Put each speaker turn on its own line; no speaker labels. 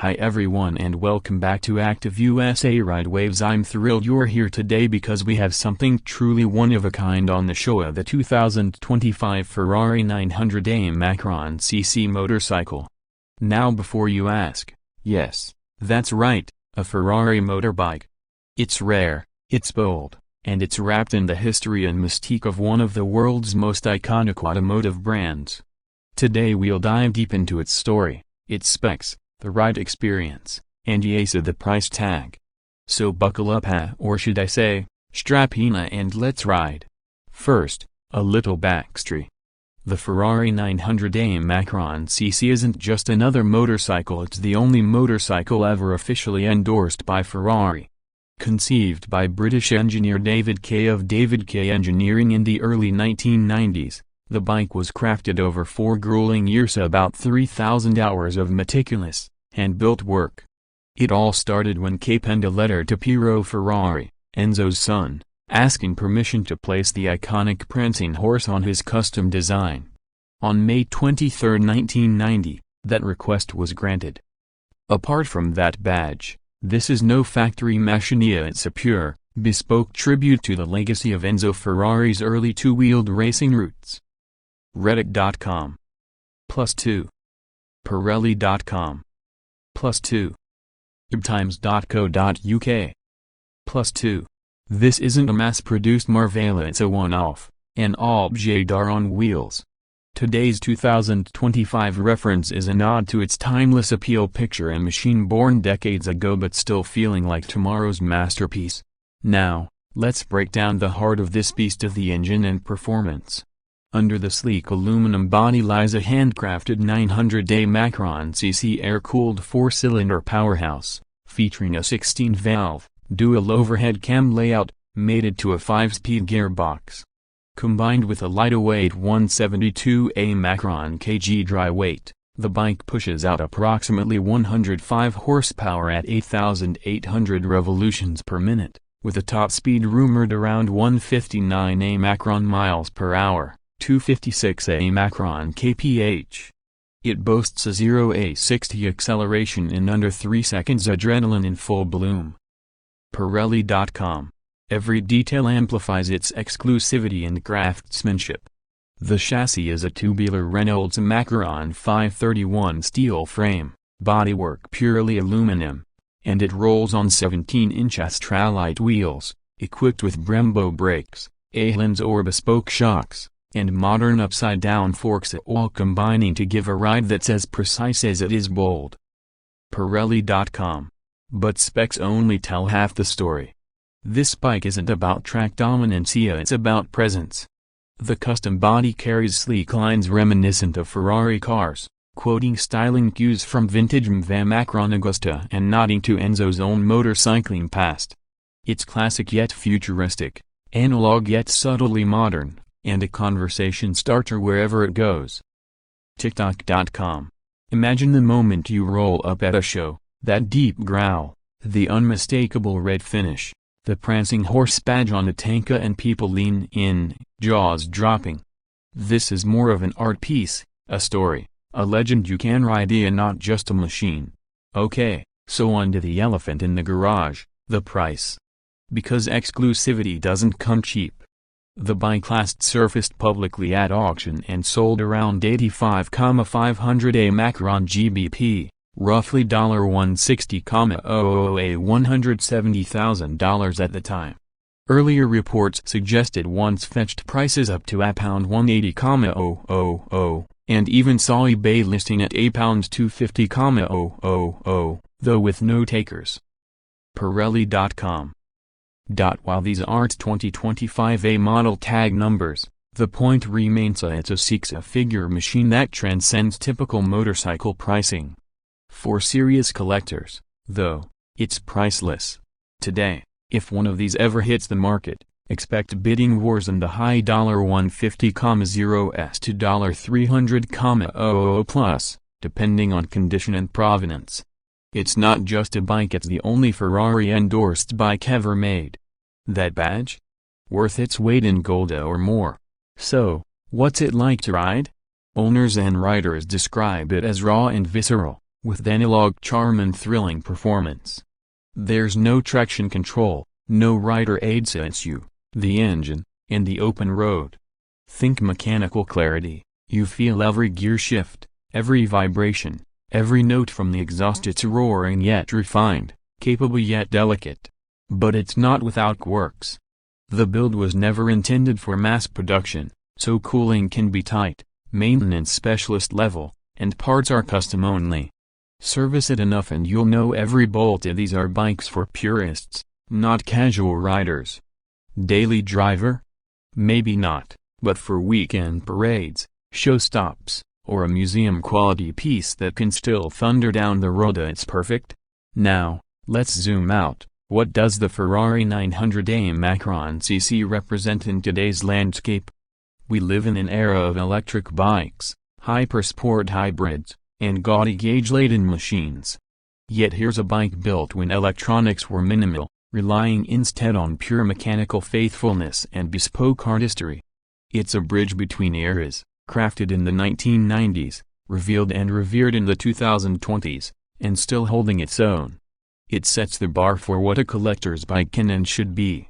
Hi everyone and welcome back to Active USA Ride Waves. I'm thrilled you're here today because we have something truly one of a kind on the show, the 2025 Ferrari 900 Macron cc motorcycle. Now before you ask, yes, that's right, a Ferrari motorbike. It's rare, it's bold, and it's wrapped in the history and mystique of one of the world's most iconic automotive brands. Today we'll dive deep into its story, its specs, the ride experience, and yes, the price tag. So buckle up, or should I say, strap in and let's ride. First, a little backstory. The Ferrari 900 Macron cc isn't just another motorcycle, it's the only motorcycle ever officially endorsed by Ferrari. Conceived by British engineer David Kay of David Kay Engineering in the early 1990s, the bike was crafted over 4 grueling years, about 3,000 hours of meticulous, hand-built work. It all started when Kay penned a letter to Piero Ferrari, Enzo's son, asking permission to place the iconic prancing horse on his custom design. On May 23, 1990, that request was granted. Apart from that badge, this is no factory machinilla, it's a pure, bespoke tribute to the legacy of Enzo Ferrari's early two-wheeled racing roots. Reddit.com +2 Pirelli.com +2 ibtimes.co.uk +2 This isn't a mass-produced Marvella, it's a one-off, an objet d'art on wheels. Today's 2025 reference is a nod to its timeless appeal, picture a machine born decades ago but still feeling like tomorrow's masterpiece. Now, let's break down the heart of this beast of the engine and performance. Under the sleek aluminum body lies a handcrafted 900 Macron cc air-cooled 4-cylinder powerhouse, featuring a 16-valve, dual overhead cam layout, mated to a 5-speed gearbox. Combined with a lightweight 172 Macron kg dry weight, the bike pushes out approximately 105 horsepower at 8,800 revolutions per minute, with a top speed rumored around 159 Macron miles per hour. 256 Macron kph. It boasts a 0-60 acceleration in under 3 seconds, adrenaline in full bloom. Pirelli.com. Every detail amplifies its exclusivity and craftsmanship. The chassis is a tubular Reynolds Macron 531 steel frame, bodywork purely aluminum, and it rolls on 17-inch Astralite wheels, equipped with Brembo brakes, Allen's or bespoke shocks, and modern upside-down forks, all combining to give a ride that's as precise as it is bold. Pirelli.com. But specs only tell half the story. This bike isn't about track dominance, it's about presence. The custom body carries sleek lines reminiscent of Ferrari cars, quoting styling cues from vintage MV Macron Augusta and nodding to Enzo's own motorcycling past. It's classic yet futuristic, analog yet subtly modern, and a conversation starter wherever it goes. TikTok.com. Imagine the moment you roll up at a show, that deep growl, the unmistakable red finish, the prancing horse badge on the tanka, and people lean in, jaws dropping. This is more of an art piece, a story, a legend you can ride, not just a machine. Okay, so on to the elephant in the garage, the price. Because exclusivity doesn't come cheap. The bike last surfaced publicly at auction and sold around 85,500 Macron GBP, roughly $160,000 $170,000 at the time. Earlier reports suggested once fetched prices up to £180,000, and even saw eBay listing at £250,000, though with no takers. Pirelli.com. While these aren't 2025 model tag numbers, the point remains it's a six-figure machine that transcends typical motorcycle pricing. For serious collectors, though, it's priceless. Today, if one of these ever hits the market, expect bidding wars in the high $150,000s to $300,000 plus, depending on condition and provenance. It's not just a bike, it's the only Ferrari-endorsed bike ever made. That badge? Worth its weight in gold or more. So, what's it like to ride? Owners and riders describe it as raw and visceral, with analog charm and thrilling performance. There's no traction control, no rider aids, it's you, the engine, and the open road. Think mechanical clarity. You feel every gear shift, every vibration, every note from the exhaust. It's roaring yet refined, capable yet delicate. But it's not without quirks. The build was never intended for mass production, so cooling can be tight, maintenance specialist level, and parts are custom only. Service it enough and you'll know every bolt. These are bikes for purists, not casual riders. Daily driver? Maybe not, but for weekend parades, show stops, or a museum-quality piece that can still thunder down the road, it's perfect. Now, let's zoom out. What does the Ferrari 900cc represent in today's landscape? We live in an era of electric bikes, hypersport hybrids, and gaudy gauge-laden machines. Yet here's a bike built when electronics were minimal, relying instead on pure mechanical faithfulness and bespoke artistry. It's a bridge between eras, crafted in the 1990s, revealed and revered in the 2020s, and still holding its own. It sets the bar for what a collector's bike can and should be.